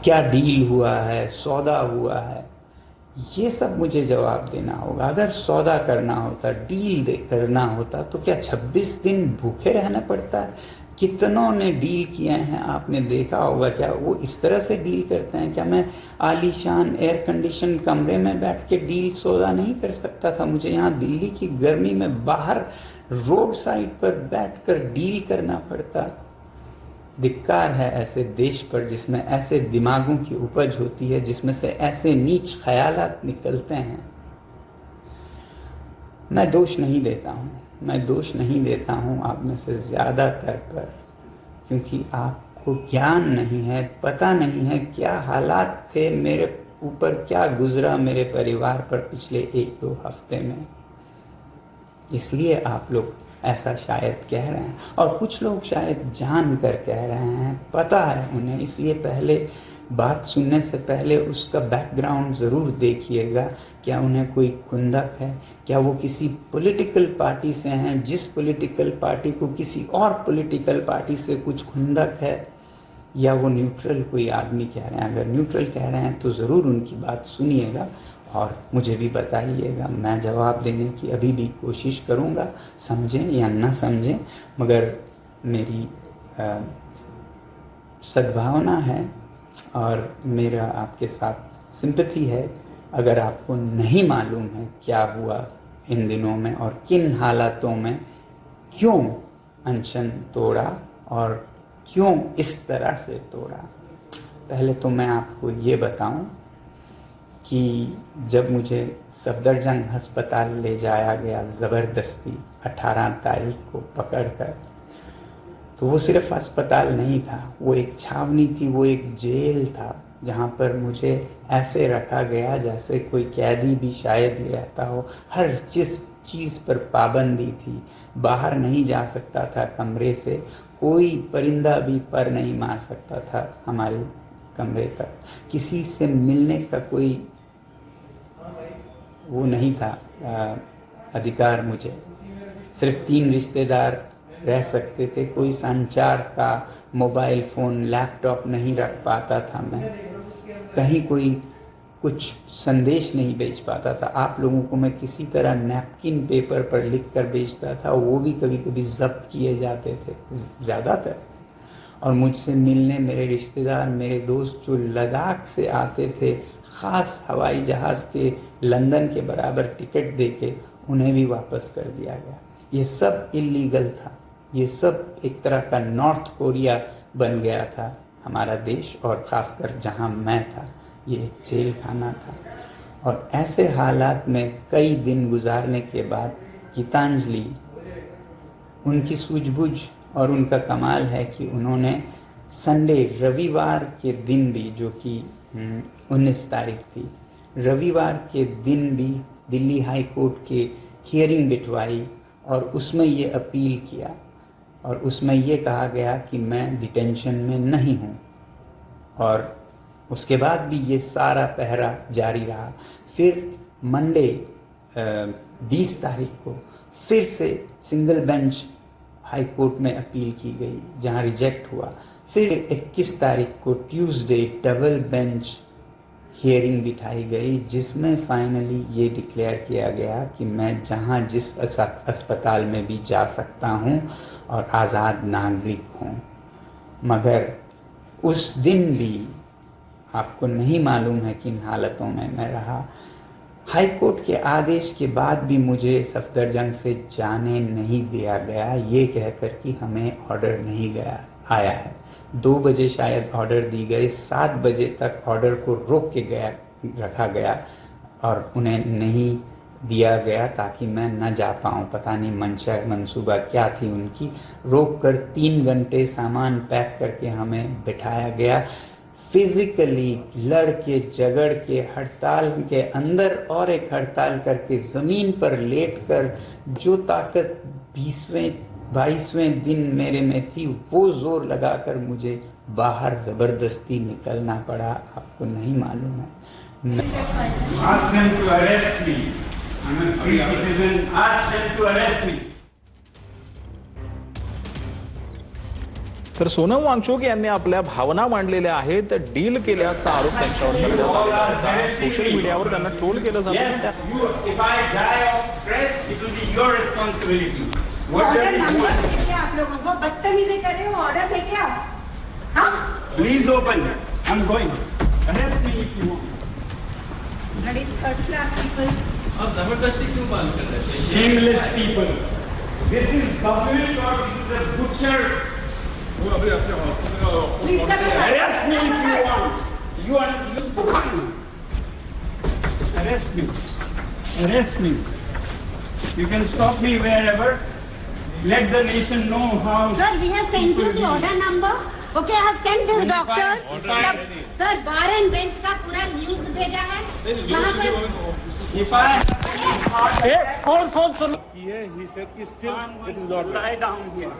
क्या डील हुआ है, सौदा हुआ है, ये सब मुझे जवाब देना होगा। अगर सौदा करना होता, डील करना होता, तो क्या 26 दिन भूखे रहना पड़ता है? कितनों ने डील किए हैं, आपने देखा होगा। क्या वो इस तरह से डील करते हैं? क्या मैं आलीशान एयर कंडीशन कमरे में बैठ के डील सौदा नहीं कर सकता था? मुझे यहाँ दिल्ली की गर्मी में बाहर रोड साइड पर बैठकर डील करना पड़ता। धिक्कार है ऐसे देश पर जिसमें ऐसे दिमागों की उपज होती है, जिसमें से ऐसे नीच ख्यालात निकलते हैं। मैं दोष नहीं देता हूँ, मैं दोष नहीं देता हूँ आप में से ज़्यादातर पर, क्योंकि आपको ज्ञान नहीं है, पता नहीं है क्या हालात थे मेरे ऊपर, क्या गुजरा मेरे परिवार पर पिछले 1-2 हफ्ते में। इसलिए आप लोग ऐसा शायद कह रहे हैं, और कुछ लोग शायद जान कर कह रहे हैं, पता है उन्हें। इसलिए पहले बात सुनने से पहले उसका बैकग्राउंड ज़रूर देखिएगा। क्या उन्हें कोई खुंदक है? क्या वो किसी पॉलिटिकल पार्टी से हैं, जिस पॉलिटिकल पार्टी को किसी और पॉलिटिकल पार्टी से कुछ खुंदक है? या वो न्यूट्रल कोई आदमी कह रहे हैं? अगर न्यूट्रल कह रहे हैं तो ज़रूर उनकी बात सुनिएगा और मुझे भी बताइएगा। मैं जवाब देने की अभी भी कोशिश करूँगा, समझें या ना समझें, मगर मेरी सद्भावना है और मेरा आपके साथ सिंपैथी है। अगर आपको नहीं मालूम है क्या हुआ इन दिनों में और किन हालातों में क्यों अनशन तोड़ा और क्यों इस तरह से तोड़ा, पहले तो मैं आपको ये बताऊं कि जब मुझे सफदरजंग अस्पताल ले जाया गया ज़बरदस्ती 18 तारीख को पकड़कर, तो वो सिर्फ अस्पताल नहीं था, वो एक छावनी थी, वो एक जेल था, जहाँ पर मुझे ऐसे रखा गया जैसे कोई कैदी भी शायद ही रहता हो। हर चीज़ पर पाबंदी थी, बाहर नहीं जा सकता था कमरे से, कोई परिंदा भी पर नहीं मार सकता था हमारे कमरे तक, किसी से मिलने का कोई वो नहीं था अधिकार। मुझे सिर्फ 3 रिश्तेदार रह सकते थे, कोई संचार का मोबाइल फ़ोन लैपटॉप नहीं रख पाता था मैं, कहीं कोई कुछ संदेश नहीं भेज पाता था। आप लोगों को मैं किसी तरह नैपकिन पेपर पर लिख कर भेजता था, वो भी कभी कभी जब्त किए जाते थे ज़्यादातर। और मुझसे मिलने मेरे रिश्तेदार, मेरे दोस्त जो लद्दाख से आते थे, ख़ास हवाई जहाज़ के लंदन के बराबर टिकट देके, उन्हें भी वापस कर दिया गया। ये सब इलीगल था, ये सब एक तरह का नॉर्थ कोरिया बन गया था हमारा देश, और ख़ासकर जहाँ मैं था ये एक जेल खाना था। और ऐसे हालात में कई दिन गुजारने के बाद गीतांजलि, उनकी सूझबूझ और उनका कमाल है कि उन्होंने संडे, रविवार के दिन भी, जो कि 19 तारीख थी, रविवार के दिन भी दिल्ली हाई कोर्ट के हियरिंग बिठवाई और उसमें ये अपील किया और उसमें ये कहा गया कि मैं डिटेंशन में नहीं हूँ। और उसके बाद भी ये सारा पहरा जारी रहा। फिर मंडे 20 तारीख को फिर से सिंगल बेंच हाई कोर्ट में अपील की गई, जहां रिजेक्ट हुआ। फिर 21 तारीख को ट्यूसडे डबल बेंच हियरिंग बिठाई गई, जिसमें फाइनली ये डिक्लेयर किया गया कि मैं जहां जिस अस्पताल में भी जा सकता हूं और आज़ाद नागरिक हूं। मगर उस दिन भी आपको नहीं मालूम है किन हालतों में मैं रहा। हाई कोर्ट के आदेश के बाद भी मुझे सफदरजंग से जाने नहीं दिया गया, ये कहकर कि हमें ऑर्डर नहीं आया है। 2 बजे शायद ऑर्डर दी गई, 7 बजे तक ऑर्डर को रोक के रखा गया और उन्हें नहीं दिया गया ताकि मैं न जा पाऊँ। पता नहीं मंसूबा क्या थी उनकी। रोक कर 3 घंटे सामान पैक करके हमें बिठाया गया। फिजिकली लड़ के झगड़ के हड़ताल के अंदर और एक हड़ताल करके ज़मीन पर लेटकर जो ताकत 22वें दिन मेरे में थी, वो जोर लगाकर मुझे बाहर ज़बरदस्ती निकलना पड़ा। आपको नहीं मालूम है। Ask them to arrest me. I'm a free citizen. Ask them to arrest me. तर सोनम वांगचुक यांनी आपल्या भावना मांडलेल्या आहेत, डील केल्याचा आरोप त्यांच्यावर करण्यात आलेला होता. सोशल मीडियावर त्यांना ट्रोल केलं जातं. Yes, you, if I die of stress, it will be your responsibility. What does order it number want? लेके आप लोगों को बदतमीजी कर रहे हो, ऑर्डर लेके आओ. हाँ, Please open. I'm going. Arrest me if you want. bloody third class people. आप जबरदस्ती क्यों बात कर रहे हैं? Shameless people. This is government or this is a butcher. वो अभी अपने Please step aside. Arrest me Step if you aside. want. You are. Arrest me. Arrest me. You can stop me wherever. Let the nation know how. Sir, we have sent you the order number. Okay, I have sent this doctor. Sir, bar and bench का पूरा news भेजा है. वहाँ पर If I. He said कि still it is not. Lie down here.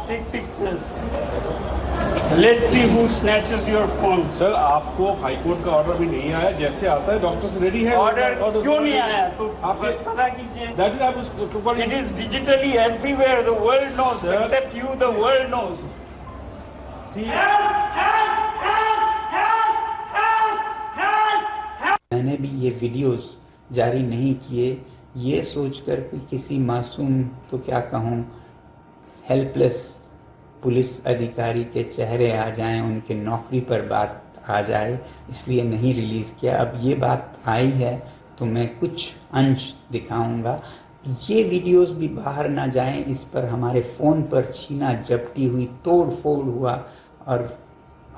Take pictures. Let's see who snatches your phone. Sir आपको high court का order भी नहीं आया, जैसे आता है डॉक्टर्स रेडी है. ऑर्डर क्यों नहीं आया? तो आपके पता कीजिए. दैट इज आप It is digitally everywhere. The world knows. Sir. Except you, the world knows. मैंने भी ये वीडियोस जारी नहीं किए ये सोचकर कि किसी मासूम तो क्या कहूँ हेल्पलेस पुलिस अधिकारी के चेहरे आ जाएं, उनके नौकरी पर बात आ जाए, इसलिए नहीं रिलीज़ किया. अब ये बात आई है तो मैं कुछ अंश दिखाऊंगा. ये वीडियोस भी बाहर ना जाएं, इस पर हमारे फ़ोन पर छीना झपटी हुई, तोड़ फोड़ हुआ और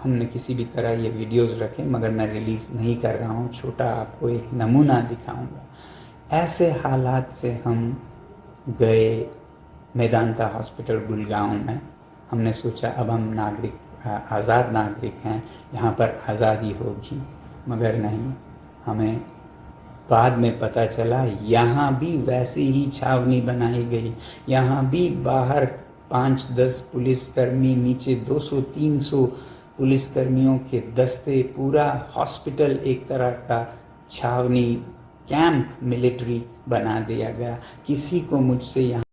हमने किसी भी तरह ये वीडियोस रखे, मगर मैं रिलीज़ नहीं कर रहा हूँ. छोटा आपको एक नमूना दिखाऊंगा. ऐसे हालात से हम गए मेदांता हॉस्पिटल गुड़गांव में. हमने सोचा अब हम आज़ाद नागरिक हैं, यहाँ पर आज़ादी होगी, मगर नहीं. हमें बाद में पता चला यहाँ भी वैसी ही छावनी बनाई गई. यहाँ भी बाहर 5-10 पुलिसकर्मी, नीचे 200-300 पुलिसकर्मियों के दस्ते, पूरा हॉस्पिटल एक तरह का छावनी कैंप मिलिट्री बना दिया गया. किसी को मुझसे यहाँ